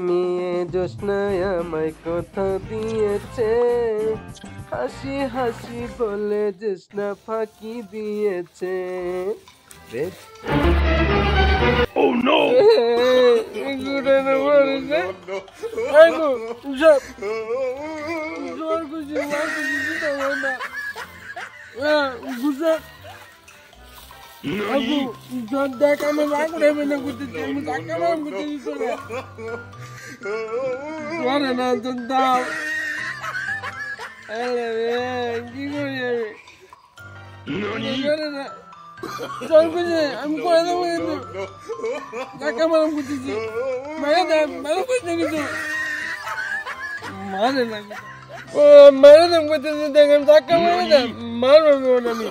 মেয়ে জোৎস্নায় আমায় কথা দিয়েছে, হাসি হাসি বলে জোৎস্না ফাঁকি দিয়েছে। Oh no! I'm going to Nakaman Kuti. Madam, Madam, what is the thing I'm talking about? Madam, Nani?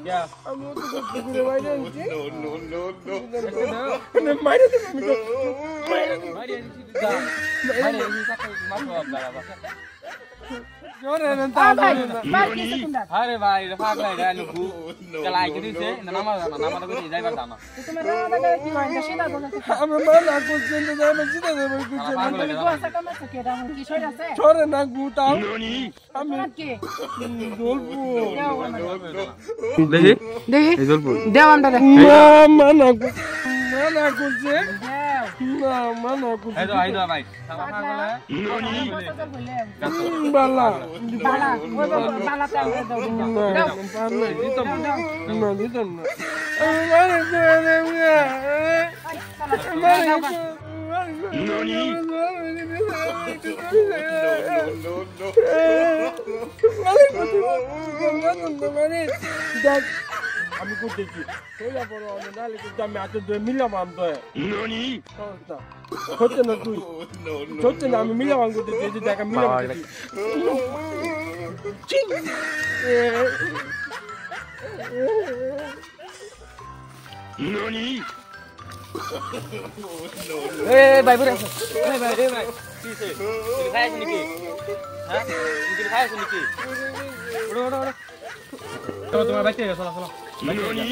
Yeah. I'm not going to do it. अरे भाई रफाक लाई रहा नुकु चलाई के दिन से नामा तो कुछ जाए बता ना तुम्हें नामा तो की वाइन का सीधा बोलते हम माना कुछ दिन तो जाए सीधा दे कुछ दिन को ऐसा कम से के दाम की छोड़ से छोड़ ना गुटा हम के जोलपू देखी देखी जोलपू देव अंदर माना कुछ से ना माना कुछ है तो भाई sama बोले बाला बाला वो बाला पे আমি করতেছি কইলা পড়ো নালে কিন্তু আমি আজ 2 মিলিয়ন আনতো ননি হচ্ছে না তুই হচ্ছে না আমি মিলিয়ন করতেছি এই যে দেখা মিলিয়ন ননি এ ভাই বড় এ ভাই কি সে তুই খাইছ নাকি হ্যাঁ তুই খাইছ নাকি ওড়ো তো তোমার বাইতে চলো চলো ননি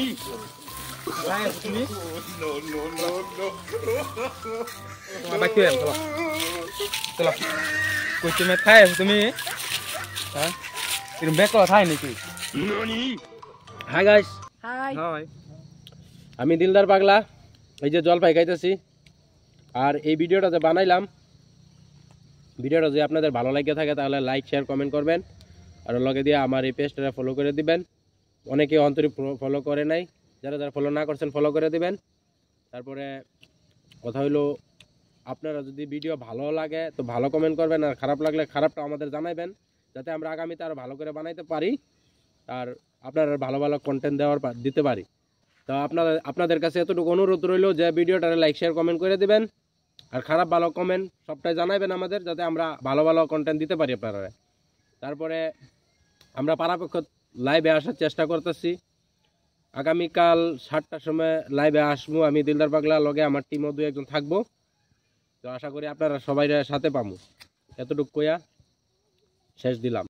ভাই তুমি তোমার বাইতে চলো চলো কই তুমি খাইছ তুমি হ্যাঁ এরকম ব্যাক করা খাই নাকি ননি হাই গাইস হাই হাই আমি দিলদার পাগলা এই যে জলপাই খাইতেছি আর এই ভিডিওটা যে বানাইলাম ভিডিওটা যদি আপনাদের ভালো লাগে থাকে তাহলে লাইক শেয়ার কমেন্ট করবেন আর লগে দিয়ে আমার এই পেজটা ফলো করে দিবেন অনেকে অন্তরে ফলো করে নাই যারা যারা ফলো না করছেন ফলো করে দিবেন তারপরে কথা হলো আপনারা যদি ভিডিও ভালো লাগে তো ভালো কমেন্ট করবেন আর খারাপ লাগলে খারাপটা আমাদের জানাবেন যাতে আমরা আগামীতে আরো ভালো করে বানাইতে পারি আর আপনারা ভালো ভালো কন্টেন্ট দিতে পারি তো আপনাদের কাছে এতটুকু অনুরোধ রইল যে ভিডিওটা লাইক শেয়ার কমেন্ট করে দিবেন আর খারাপ ভালো কমেন্ট সবটাই জানাবেন আমাদের যাতে আমরা ভালো ভালো কন্টেন্ট দিতে পারি আপনারা তারপরে আমরা পারাপক্ষ লাইভে আসার চেষ্টা করতেছি আগামীকাল 7টার সময় লাইভে আসবো আমি দিলদার পাগলা লগে আমার টিমও 2-1 জন থাকবো তো আশা করি আপনারা সবাই সাথে পাবো এতটুকু কইয়া শেষ দিলাম।